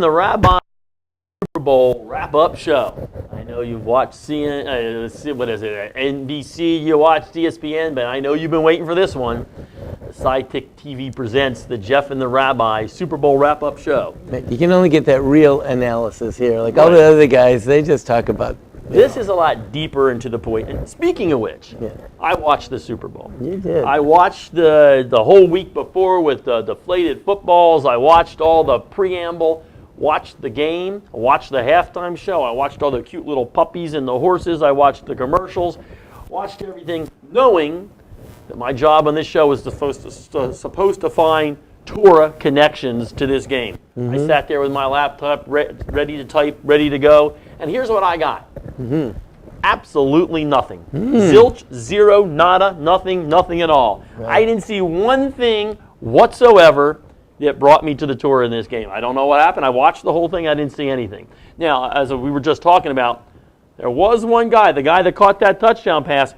The Rabbi Super Bowl wrap-up show. I know you've watched NBC, you watched ESPN, but I know you've been waiting for this one. The Sidekick TV presents the Jeff and the Rabbi Super Bowl wrap-up show. You can only get that real analysis here. Like all the other guys, they just talk about. This is a lot deeper into the point. And speaking of which, I watched the Super Bowl. You did. I watched the whole week before with the deflated footballs. I watched all the preamble. Watched the game, I watched the halftime show, I watched all the cute little puppies and the horses, I watched the commercials, watched everything, knowing that my job on this show was supposed to find Torah connections to this game. Mm-hmm. I sat there with my laptop, ready to type, ready to go, and here's what I got. Mm-hmm. Absolutely nothing. Zilch, zero, nada, nothing at all. Right. I didn't see one thing whatsoever that brought me to the Torah in this game. I don't know what happened. I watched the whole thing. I didn't see anything. Now, as we were just talking about, there was one guy, the guy that caught that touchdown pass,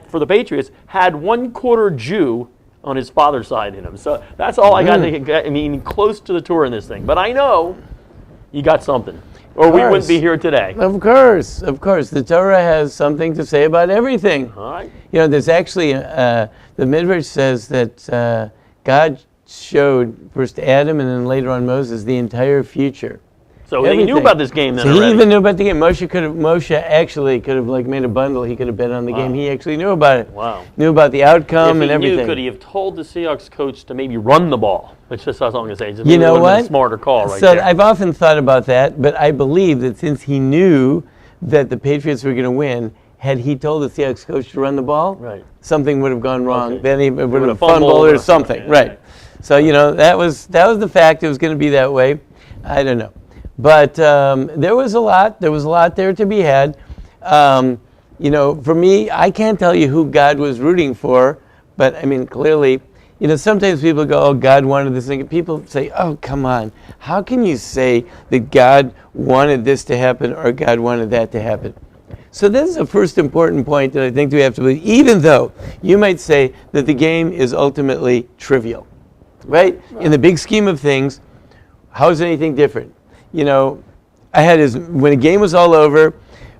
for the Patriots, had 1/4 Jew on his father's side in him. So that's all I got to get, close to the Torah in this thing. But I know you got something, or we wouldn't be here today. Of course. The Torah has something to say about everything. All right. You know, there's actually, the Midrash says that God showed first Adam and then later on Moses the entire future. So he knew about this game then. So he even knew about the game. Moshe actually could have made a bundle. He could have bet on the game. He actually knew about it. Wow. Knew about the outcome and everything. Knew, could he have told the Seahawks coach to maybe run the ball? Which just that's all I'm going to say. Just you know what? A smarter call right there. So I've often thought about that, but I believe that since he knew that the Patriots were going to win, had he told the Seahawks coach to run the ball, something would have gone wrong. Okay. Then he would have fumbled or something. Right. So, that was the fact. It was going to be that way. I don't know. But there was a lot there to be had. For me, I can't tell you who God was rooting for, but clearly, sometimes people go, oh, God wanted this thing. People say, oh, come on. How can you say that God wanted this to happen or God wanted that to happen? So this is the first important point that I think we have to believe, even though you might say that the game is ultimately trivial. Right? In the big scheme of things, how is anything different? I had when the game was all over,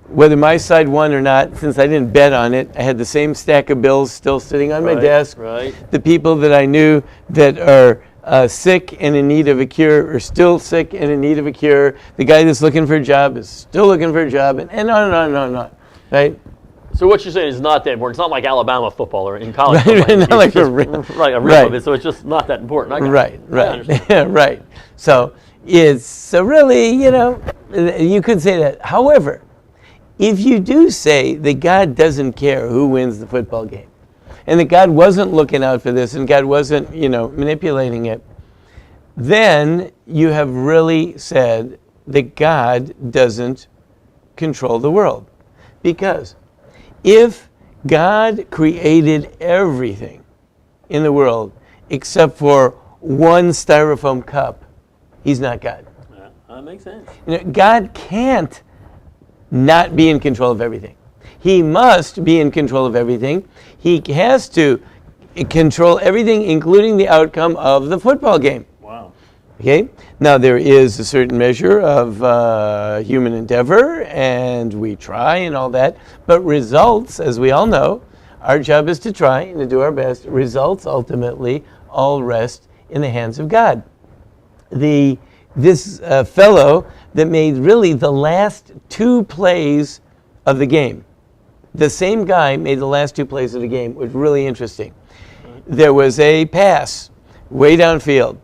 whether my side won or not, since I didn't bet on it, I had the same stack of bills still sitting on my desk. Right. The people that I knew that are sick and in need of a cure are still sick and in need of a cure. The guy that's looking for a job is still looking for a job, and on and on and on and on. Right? So what you're saying is not that important. It's not like Alabama football or in college football. Not like a real of it, so it's just not that important. Right. Right. So it's really, you could say that. However, if you do say that God doesn't care who wins the football game, and that God wasn't looking out for this, and God wasn't, manipulating it, then you have really said that God doesn't control the world. Because if God created everything in the world except for one styrofoam cup, he's not God. Yeah, that makes sense. God can't not be in control of everything. He must be in control of everything. He has to control everything, including the outcome of the football game. Wow. Okay? Now, there is a certain measure of human endeavor, and we try and all that, but results, as we all know, our job is to try and to do our best. Results, ultimately, all rest in the hands of God. This fellow that made really the last 2 plays of the game, the same guy made the last 2 plays of the game, was really interesting. There was a pass way downfield.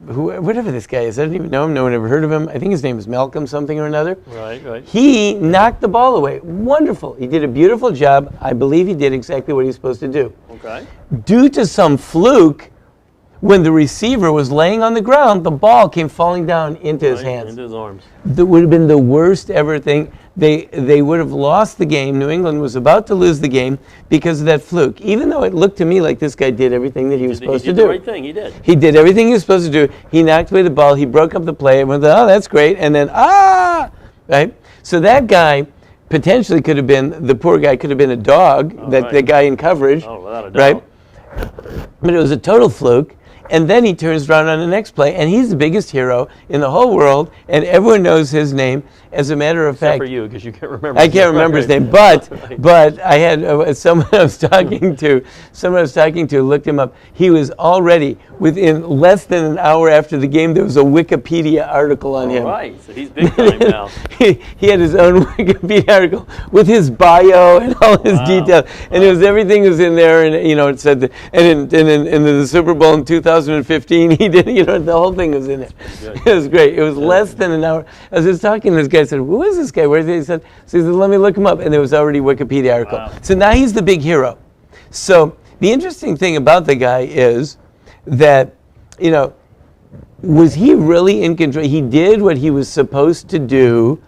Whatever this guy is, I don't even know him, no one ever heard of him. I think his name is Malcolm something or another. Right. He knocked the ball away. Wonderful. He did a beautiful job. I believe he did exactly what he was supposed to do. Okay. Due to some fluke, when the receiver was laying on the ground, the ball came falling down into his hands. Into his arms. That would have been the worst ever thing. They would have lost the game. New England was about to lose the game because of that fluke. Even though it looked to me like this guy did everything that he was supposed to do. He did the right thing. He did. He did everything he was supposed to do. He knocked away the ball. He broke up the play. Everyone thought, oh, that's great. And then, right? So that guy potentially could have been, the poor guy could have been a dog, the guy in coverage. Oh, without a doubt. Right? But it was a total fluke. And then he turns around on the next play, and he's the biggest hero in the whole world, and everyone knows his name. As a matter of fact, for you, because you can't remember. I can't remember his name, but I had someone I was talking to looked him up. He was already within less than an hour after the game. There was a Wikipedia article on him. Right, so he's big time now. He had his own Wikipedia article with his bio and all his details, and it was everything was in there. And it said that, and in the Super Bowl in 2015, he did. The whole thing was in it. It was great. It was less than an hour. I was just talking to this guy. I said, "Who is this guy? Where is he?" He said, "Let me look him up." And there was already a Wikipedia article. Wow. So now he's the big hero. So the interesting thing about the guy is that, was he really in control? He did what he was supposed to do,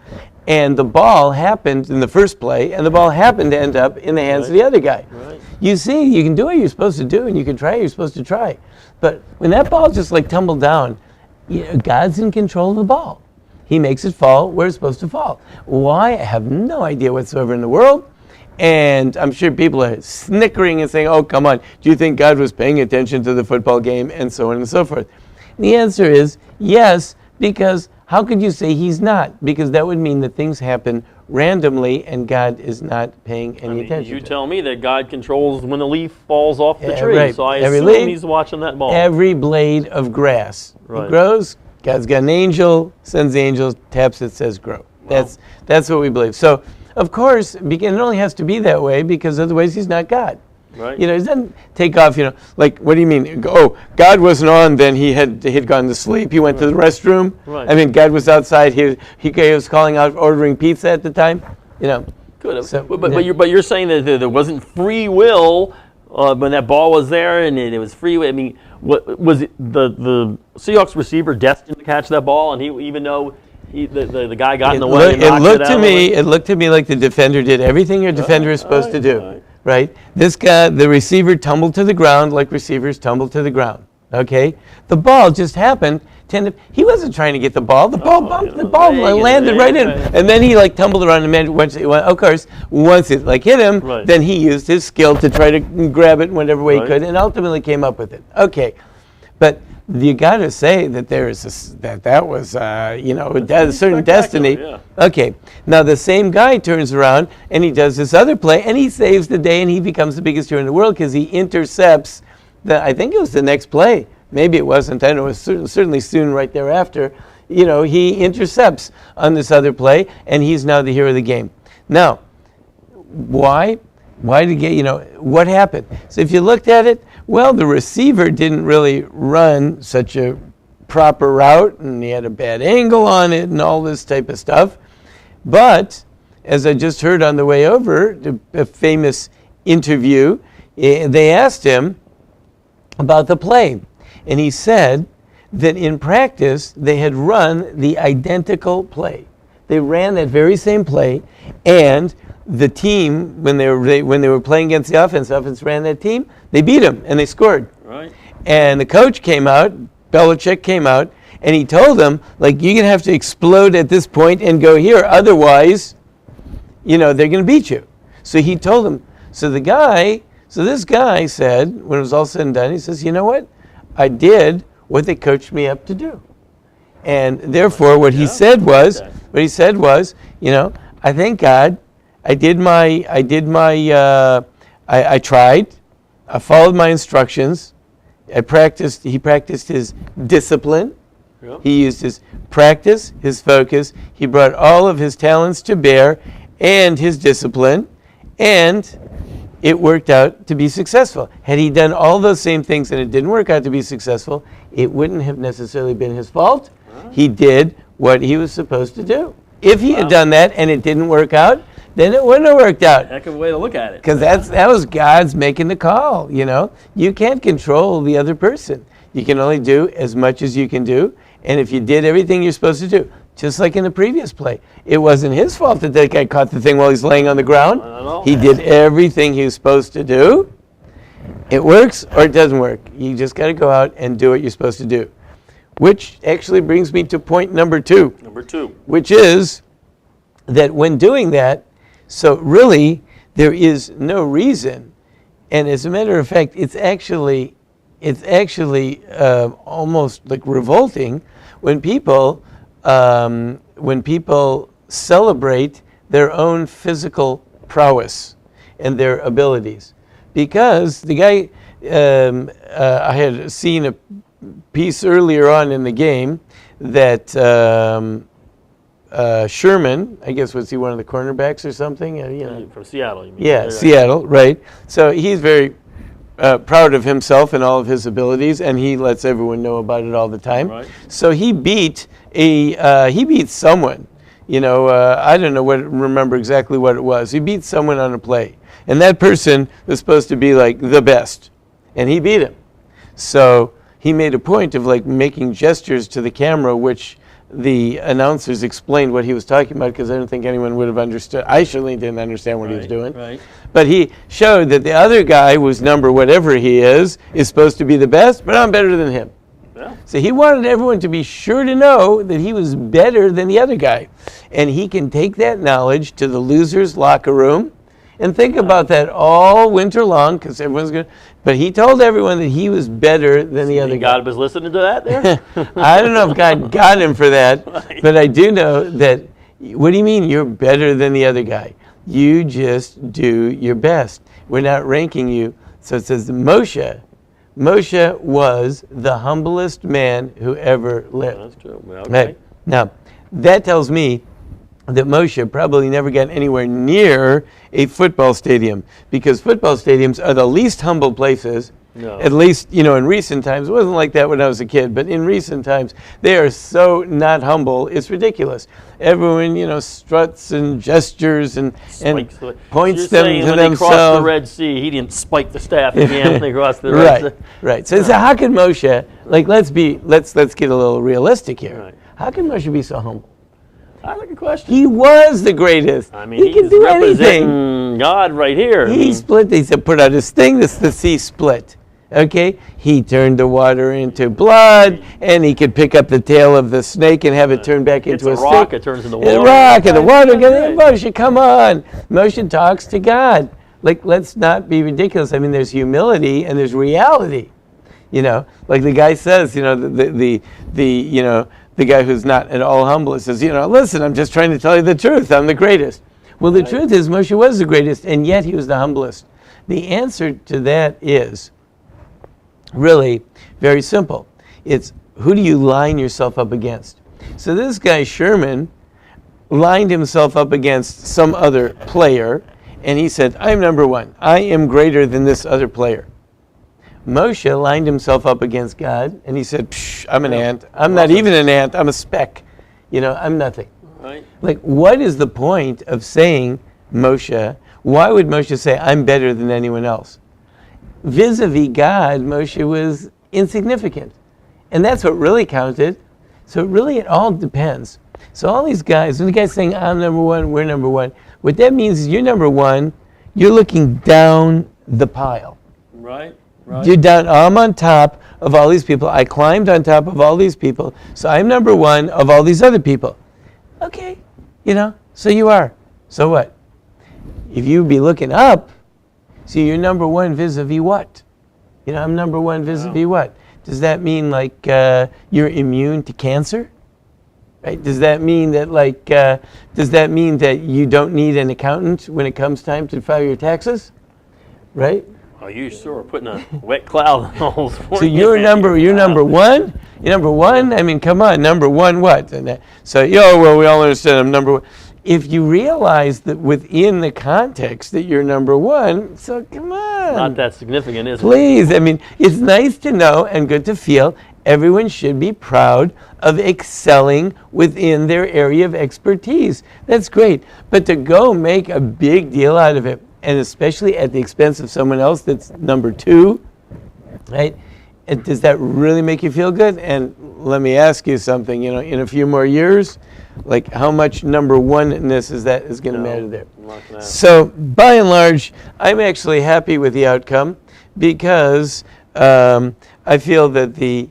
and the ball happened in the first play, and the ball happened to end up in the hands of the other guy. Right. You see, you can do what you're supposed to do, and you can try what you're supposed to try. But when that ball just tumbled down, God's in control of the ball. He makes it fall where it's supposed to fall. Why? I have no idea whatsoever in the world. And I'm sure people are snickering and saying, "Oh, come on, do you think God was paying attention to the football game?" and so on and so forth. And the answer is yes, because how could you say he's not? Because that would mean that things happen randomly and God is not paying any attention. You tell me that God controls when the leaf falls off the tree, right. So I assume he's watching that ball. Every blade of grass it grows. God's got an angel, sends the angel, taps it, says grow. Wow. That's what we believe. So, of course, it only has to be that way because otherwise he's not God. Right. He doesn't take off, like, what do you mean? Oh, God wasn't on, then he'd gone to sleep, he went to the restroom. Right. I mean, God was outside, he was calling out, ordering pizza at the time, Good. So, but you're saying that there wasn't free will when that ball was there and it was free will. I mean, what was it, the Seahawks receiver destined to catch that ball, and he, even though the guy got in the way, it looked to me like the defender did everything your defender is supposed to do. Right? This guy, the receiver, tumbled to the ground like receivers tumble to the ground. Okay? The ball just happened. He wasn't trying to get the ball. The ball bumped. The ball landed right in. And then he tumbled around and of course, once it hit him, then he used his skill to try to grab it whatever way he could, and ultimately came up with it. Okay, but you got to say that there is that was a certain destiny. Yeah. Okay, now the same guy turns around and he does this other play and he saves the day and he becomes the biggest hero in the world because he intercepts I think it was the next play. Maybe it wasn't. I know it was certainly soon right thereafter. He intercepts on this other play and he's now the hero of the game. Now, why? Why what happened? So if you looked at it, well, the receiver didn't really run such a proper route, and he had a bad angle on it and all this type of stuff. But, as I just heard on the way over, a famous interview, they asked him about the play. And he said that in practice, they had run the identical play. They ran that very same play, and the team, when they were playing against the offense ran that team, they beat them, and they scored. Right. And the coach came out, Belichick came out, and he told them, you're going to have to explode at this point and go here, otherwise, they're going to beat you. So he told them, this guy said, when it was all said and done, he says, you know what? I did what they coached me up to do. And therefore, what he said was, I thank God, I tried, I followed my instructions, he practiced his discipline, he used his practice, his focus, he brought all of his talents to bear and his discipline, and it worked out to be successful. Had he done all those same things and it didn't work out to be successful, it wouldn't have necessarily been his fault. He did what he was supposed to do. If he had done that and it didn't work out, then it wouldn't have worked out. Heck of a way to look at it. Because that was God's making the call, You can't control the other person. You can only do as much as you can do. And if you did everything you're supposed to do, just like in the previous play, it wasn't his fault that that guy caught the thing while he's laying on the ground. He did everything he was supposed to do. It works or it doesn't work. You just got to go out and do what you're supposed to do. Which actually brings me to point number two. Which is that when doing that, so really, there is no reason, and as a matter of fact, it's actually it's actually almost like revolting when people celebrate their own physical prowess and their abilities. Because the guy, I had seen a piece earlier on in the game that Sherman, I guess, was he one of the cornerbacks or something? From Seattle, you mean? Yeah, Seattle, right. So he's very proud of himself and all of his abilities, and he lets everyone know about it all the time. Right. So he beat someone. I don't remember exactly what it was. He beat someone on a play, and that person was supposed to be like the best, and he beat him. So he made a point of like making gestures to the camera, which the announcers explained what he was talking about, because I don't think anyone would have understood. I surely didn't understand what he was doing. Right. But he showed that the other guy, who's number whatever he is supposed to be the best, but I'm better than him. Yeah. So he wanted everyone to be sure to know that he was better than the other guy. And he can take that knowledge to the loser's locker room and think about that all winter long, because everyone's going to. But he told everyone that he was better than the other guy. God was listening to that there? I don't know if God got him for that, but I do know that, what do you mean you're better than the other guy? You just do your best. We're not ranking you. So it says Moshe was the humblest man who ever lived. That's true. Okay. Right. Now, that tells me that Moshe probably never got anywhere near a football stadium, because football stadiums are the least humble places. No. At least, in recent times. It wasn't like that when I was a kid, but in recent times, they are so not humble, it's ridiculous. Everyone, struts and gestures and points them to when themselves. They crossed the Red Sea, he didn't spike the staff again when they crossed the Red Sea. Right. So how can Moshe, let's get a little realistic here. Right. How can Moshe be so humble? I like a question. He was the greatest. I mean, he can do anything. God right here. He split. He said, put out his thing. The sea split. Okay, he turned the water into blood, and he could pick up the tail of the snake and have it turn back into a rock. Stick. It turns into water. A rock, and the water. Moshe, come on. Moshe talks to God. Let's not be ridiculous. I mean, there's humility and there's reality. Like the guy says, the guy who's not at all humble, it says, listen, I'm just trying to tell you the truth. I'm the greatest. Well, the truth is Moshe was the greatest, and yet he was the humblest. The answer to that is really very simple. It's, who do you line yourself up against? So this guy, Sherman, lined himself up against some other player, and he said, I'm number one. I am greater than this other player. Moshe lined himself up against God, and he said, I'm an ant. I'm not even an ant. I'm a speck. I'm nothing. Right. What is the point of saying Moshe? Why would Moshe say, I'm better than anyone else? Vis-a-vis God, Moshe was insignificant. And that's what really counted. So really it all depends. So all these guys, when the guy's saying, I'm number one, we're number one, what that means is you're number one, you're looking down the pile. Right. You're down, I'm on top of all these people. I climbed on top of all these people. So I'm number one of all these other people. Okay, so you are. So what? If you be looking up, so you're number one vis-a-vis what? I'm number one vis-a-vis what? Does that mean you're immune to cancer? Right? Does that mean that you don't need an accountant when it comes time to file your taxes? Right? Oh, you sure are putting a wet cloud on all those. So you're number one? You're number one? I mean, come on, number one what? So, we all understand I'm number one. If you realize that within the context that you're number one, so come on. Not that significant, is it? Please, I mean, it's nice to know and good to feel. Everyone should be proud of excelling within their area of expertise. That's great. But to go make a big deal out of it, and especially at the expense of someone else that's number two, right? Does that really make you feel good? And let me ask you something, in a few more years, how much number one-ness is going to matter there? So by and large, I'm actually happy with the outcome, because I feel that the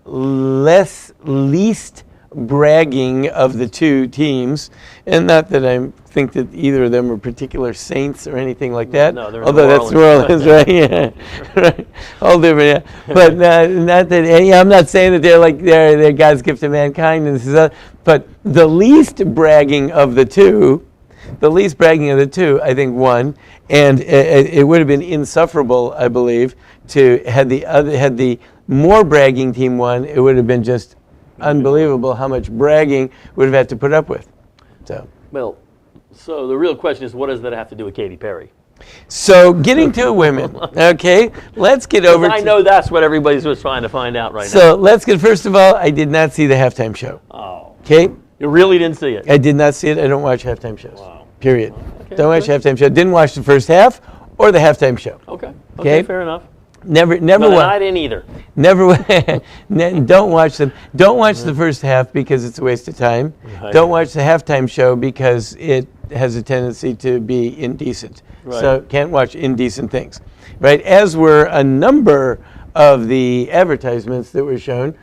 least bragging of the two teams, and not that I think that either of them are particular saints or anything like that. No, they're although that's New Orleans, right? Yeah, right. All different. Yeah. But not that. Yeah, I'm not saying that they're God's gift to mankind, and this is but the least bragging of the two. I think, won, and it would have been insufferable, I believe, to had the more bragging team won. It would have been just unbelievable how much bragging would have had to put up with. So the real question is, what does that have to do with Katy Perry? So getting to women, okay, let's get over. I know that's what everybody's was trying to find out right now. So let's get, first of all, I did not see the halftime show. Oh. Okay. You really didn't see it? I did not see it. I don't watch halftime shows. Wow. Period. Okay, don't watch halftime show. Didn't watch the first half or the halftime show. Okay, fair enough. Never no, I didn't either. Never. Don't watch them. Don't watch the first half because it's a waste of time. Right. Don't watch the halftime show because it has a tendency to be indecent. Right. So can't watch indecent things, right? As were a number of the advertisements that were shown,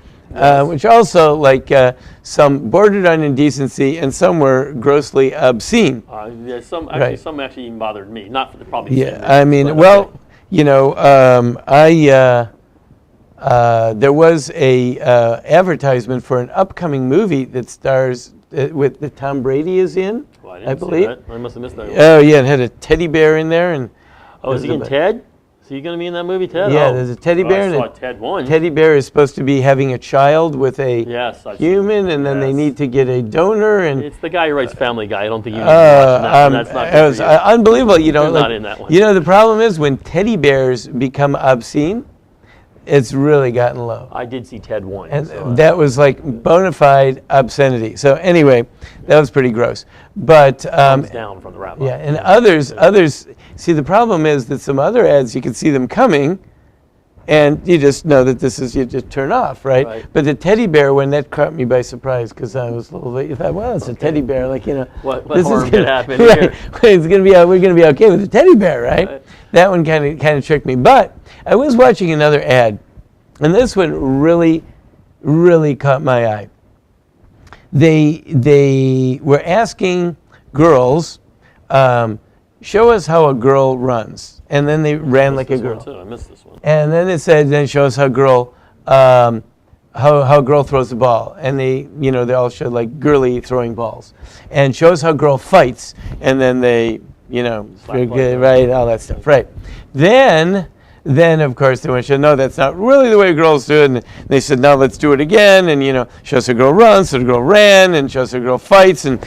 which also some bordered on indecency and some were grossly obscene. Some actually even bothered me. Not for the probably. Yeah, I mean, well. You know, there was a advertisement for an upcoming movie that stars that Tom Brady is in. Well, I believe. See that. I must have missed that. Oh yeah, it had a teddy bear in there, and is he in Ted? Is he going to be in that movie, Ted? Yeah, there's a teddy bear. I saw Ted 1. Teddy bear is supposed to be having a child with a human, and then they need to get a donor. And it's the guy who writes Family Guy. I don't think you need to watch that. That's not. It was unbelievable. You know, not in that one. You know, the problem is when teddy bears become obscene, it's really gotten low. I did see Ted 1. And that was like bona fide obscenity. So anyway, that was pretty gross. But down from the Rabbi. Yeah, and others. See, the problem is that some other ads, you can see them coming, and you just know that you just turn off, right? But the teddy bear one, that caught me by surprise because I was a little bit. You thought, well, it's a teddy bear, What harm could happen here? It's gonna be. We're gonna be okay with the teddy bear, right? That one kind of tricked me. But I was watching another ad, and this one really, really caught my eye. They were asking girls, show us how a girl runs, and then they ran like a girl. I missed this one. And then it said, then show us how a girl throws the ball, and they all showed like girly throwing balls, and show us how a girl fights, and then they right, all that stuff, right? Then of course they went, no, that's not really the way girls do it. And they said, now let's do it again. And show us a girl runs, so the girl ran, and show us a girl fights, and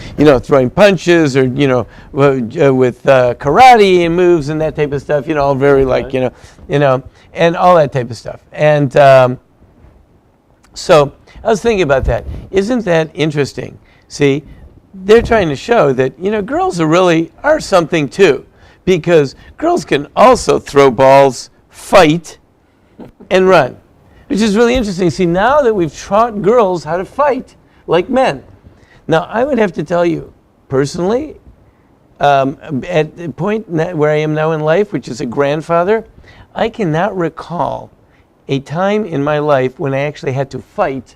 throwing punches, or with karate and moves and that type of stuff. All very and all that type of stuff. And so I was thinking about that. Isn't that interesting? See, they're trying to show that girls are something too, because girls can also throw balls, fight, and run, which is really interesting. See, now that we've taught girls how to fight like men. Now, I would have to tell you, personally, at the point where I am now in life, which is a grandfather, I cannot recall a time in my life when I actually had to fight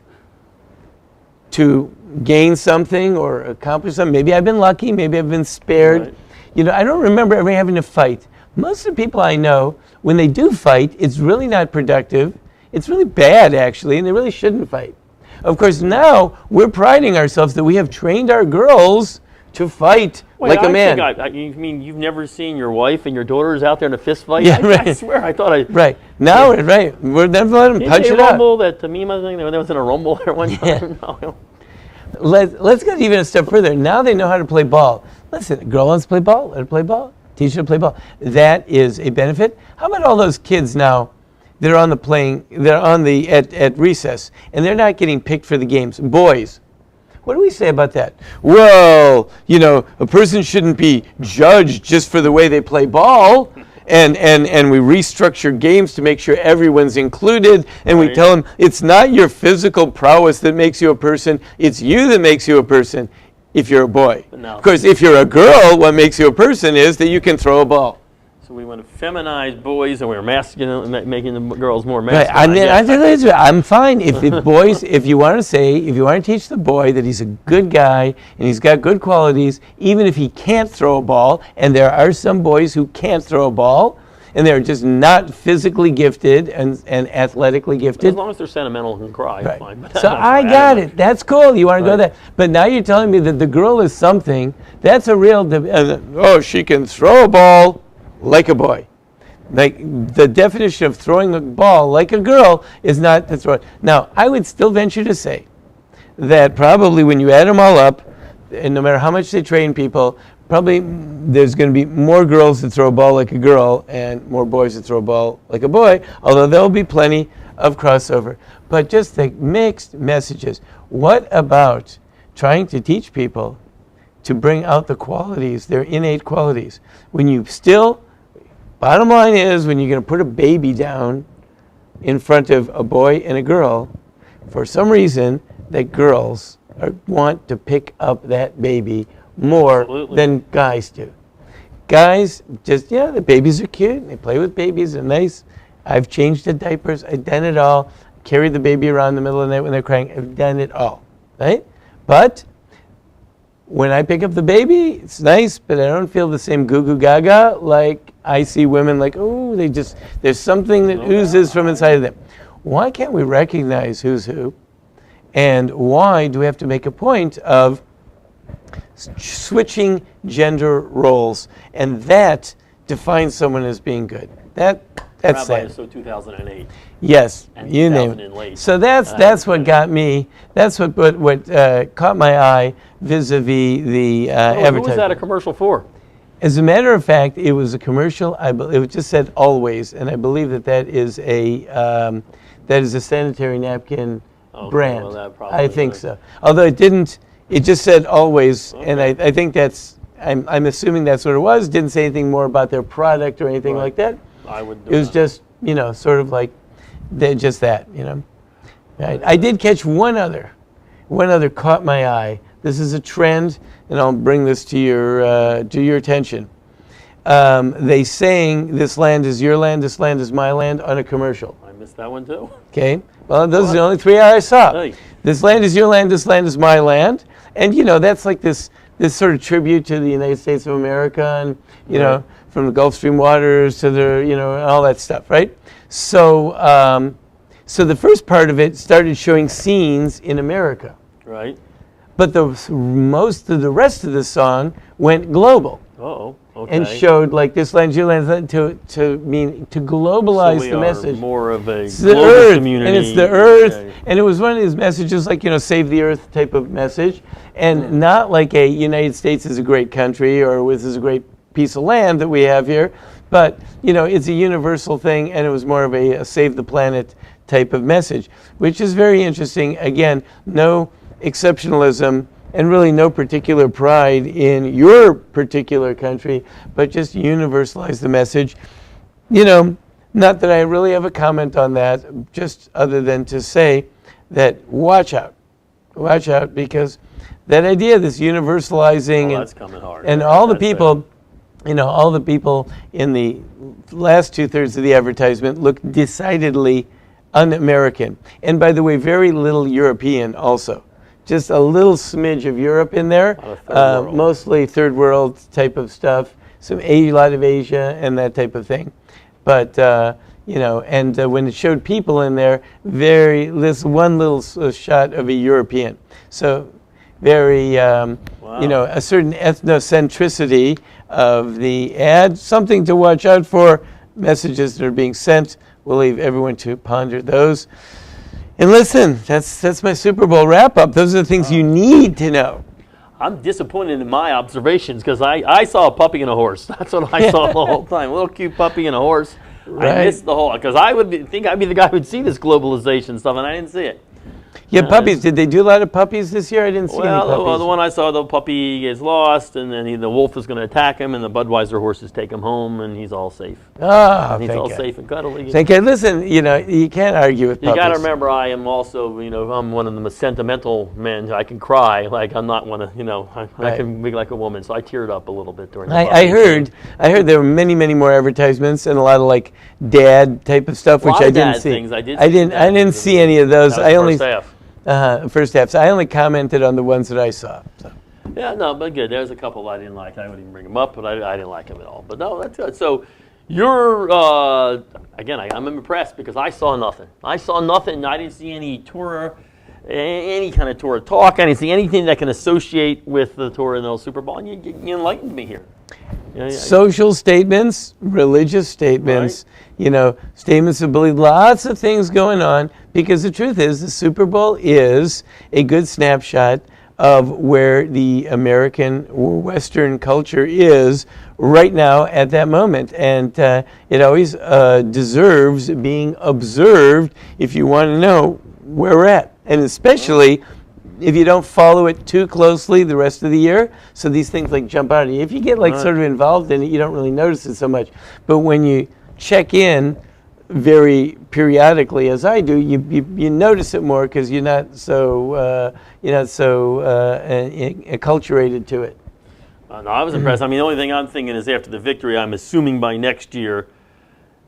to gain something or accomplish something. Maybe I've been lucky, maybe I've been spared. Right. I don't remember ever having to fight. Most of the people I know, when they do fight, it's really not productive. It's really bad, actually, and they really shouldn't fight. Of course, now we're priding ourselves that we have trained our girls to fight like a man. You mean you've never seen your wife and your daughters out there in a fist fight? Yeah, right. I swear, I thought I... Right. Now, right. We're never letting them punch it out. Rumble, that Tamima thing, there was in a rumble there one time? Yeah. No. Let's go even a step further. Now they know how to play ball. Listen, a girl wants to play ball, let her play ball. Teach her to play ball. That is a benefit. How about all those kids now that are at recess, and they're not getting picked for the games? Boys, what do we say about that? Well, a person shouldn't be judged just for the way they play ball. And we restructure games to make sure everyone's included, and we tell them it's not your physical prowess that makes you a person, it's you that makes you a person if you're a boy. Of course, if you're a girl, what makes you a person is that you can throw a ball. So we want to feminize boys, and we're masculine, making the girls more Right. masculine. I'm fine if boys. If you want to teach the boy that he's a good guy and he's got good qualities, even if he can't throw a ball, and there are some boys who can't throw a ball, and they're just not physically gifted and athletically gifted. As long as they're sentimental and can cry, right. fine. So I got it. That's cool. You want to go there. But now you're telling me that the girl is something. That's a real. She can throw a ball like a boy. Like the definition of throwing a ball like a girl is not to throw it. Now, I would still venture to say that probably when you add them all up, and no matter how much they train people, probably there's going to be more girls that throw a ball like a girl and more boys that throw a ball like a boy, although there'll be plenty of crossover. But just the mixed messages. What about trying to teach people to bring out the qualities, their innate qualities, when you still... Bottom line is, when you're going to put a baby down in front of a boy and a girl, for some reason, that girls want to pick up that baby more than guys do. Guys just, the babies are cute. They play with babies. They're nice. I've changed the diapers. I've done it all. Carried the baby around in the middle of the night when they're crying. I've done it all, right? But when I pick up the baby, it's nice, but I don't feel the same goo-goo gaga like I see women like, there's something that oozes from inside of them. Why can't we recognize who's who? And why do we have to make a point of switching gender roles? And that defines someone as being good. That's Rabbi sad. is so 2008. Yes, and you name it. So that's what got me. That's what caught my eye vis-a-vis the advertisement. Who was that a commercial for? As a matter of fact, it was a commercial. It just said "Always," and I believe that is a sanitary napkin brand. Well, that probably I think so. Although it didn't. It just said "Always," and I think that's. I'm assuming that's what it was. Didn't say anything more about their product or anything like that. I would. It was just sort of like just that. Right. I did catch one other caught my eye. This is a trend, and I'll bring this to your attention. They sang "This land is your land, this land is my land" on a commercial. I missed that one too. Okay. Well, those are the only three I saw. Hey. This land is your land, this land is my land, and that's like this sort of tribute to the United States of America, and from the Gulf Stream waters to the all that stuff, right? So, so the first part of it started showing scenes in America. Right. But most of the rest of the song went global. Okay. And showed like this land, your land, to globalize the message. More of a it's the global earth, community. and it's the earth, and it was one of these messages like save the earth type of message, and not like a United States is a great country or this is a great piece of land that we have here, but it's a universal thing, and it was more of a save the planet type of message, which is very interesting. Again, no exceptionalism and really no particular pride in your particular country, but just universalize the message. Not that I really have a comment on that, just other than to say that watch out, because that idea, this universalizing, that's coming hard. And all the people, all the people in the last 2/3 of the advertisement look decidedly un-American, and by the way, very little European also. Just a little smidge of Europe in there, mostly third world type of stuff, a lot of Asia and that type of thing. But, when it showed people in there, this one little shot of a European. So very, a certain ethnocentricity of the ad, something to watch out for, messages that are being sent. We'll leave everyone to ponder those. And listen, that's my Super Bowl wrap-up. Those are the things you need to know. I'm disappointed in my observations because I saw a puppy and a horse. That's what I saw the whole time. A little cute puppy and a horse. Right. I missed the whole, because think I'd be the guy who'd see this globalization stuff, and I didn't see it. Yeah, puppies. Did they do a lot of puppies this year? I didn't see any puppies. Well, the one I saw, the puppy is lost, and then the wolf is going to attack him, and the Budweiser horses take him home, and he's all safe. Oh, and he's all safe and cuddly. Thank you. Listen, you can't argue with puppies. You got to remember, I am also, I'm one of the most sentimental men. I can cry like I'm not one of, I can be like a woman. So I teared up a little bit during the I heard there were many, many more advertisements and a lot of like dad type of stuff, which I didn't see. Things. I didn't see any of those. I only first half. First half. So I only commented on the ones that I saw. So. Yeah, no, but good. There's a couple I didn't like. I wouldn't even bring them up, but I didn't like them at all. But no, that's good. So you're, again, I'm impressed because I saw nothing. I didn't see any Torah, any kind of Torah talk. I didn't see anything that can associate with the Torah in the Super Bowl. And you enlightened me here. Social statements, religious statements, statements of belief, lots of things going on, because the truth is the Super Bowl is a good snapshot of where the American or Western culture is right now at that moment. And it always deserves being observed if you want to know where we're at. And especially if you don't follow it too closely the rest of the year, so these things like jump out at you. If you get sort of involved in it, you don't really notice it so much. But when you check in very periodically, as I do, you notice it more because you're not so acculturated to it. No, I was impressed. I mean, the only thing I'm thinking is after the victory, I'm assuming by next year,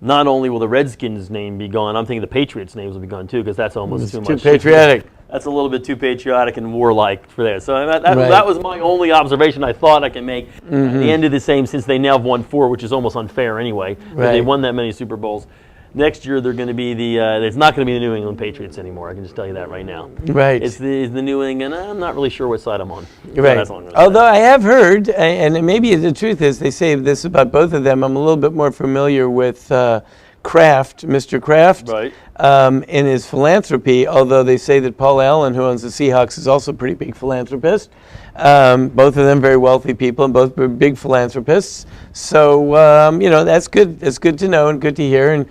not only will the Redskins' name be gone, I'm thinking the Patriots' names will be gone too, because that's almost too much. Too patriotic. That's a little bit too patriotic and warlike for that. So that was my only observation I thought I can make. At the end of the same, since they now have won 4, which is almost unfair anyway. Right. They won that many Super Bowls. Next year they're going to be it's not going to be the New England Patriots anymore. I can just tell you that right now. Right. It's the New England. I'm not really sure what side I'm on. Right. Although I have heard, and maybe the truth is, they say this about both of them. I'm a little bit more familiar with Kraft, Mr. Kraft, right. In his philanthropy. Although they say that Paul Allen, who owns the Seahawks, is also a pretty big philanthropist. Both of them very wealthy people, and both big philanthropists. So that's good. It's good to know and good to hear, and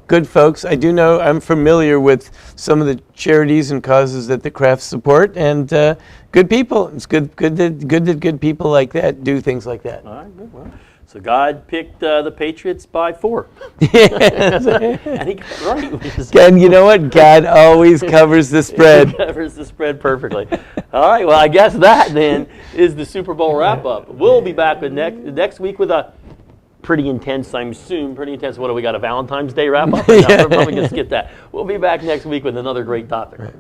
good folks. I do know. I'm familiar with some of the charities and causes that the Krafts support, and good people. It's good that good people like that do things like that. All right, good. Well, so God picked the Patriots by 4. And he got it right. And you know what? God always covers the spread. He covers the spread perfectly. All right, well, I guess that then is the Super Bowl wrap-up. We'll be back with next week with a pretty intense, I assume, what do we got, a Valentine's Day wrap-up? No, we're probably going to skip that. We'll be back next week with another great topic. Right.